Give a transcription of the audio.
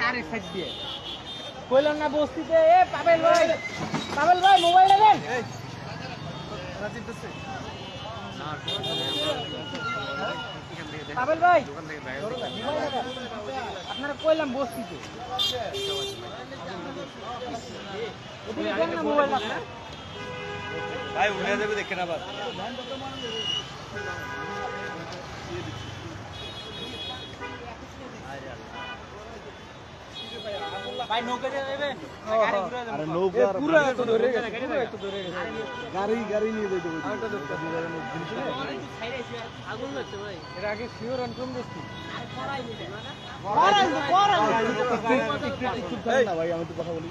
আরেক সাইড দিয়ে কইলাম না বস্তিতে এ পাবেল ভাই মোবাইল নেবেন পাবেল ভাই আপনারা কইলাম বস্তিতে মোবাইল ভাই উঠে যাবে দেখেন আবার ভাই নৌকা দিয়ে যাবে আরে নৌকা পুরো এত ধরে গেছে গাড়ি নিয়ে যেতে আগুন লাগছে ভাই এর আগে শিওর অনকম দেখছি ভাই আমি তো কথা বলি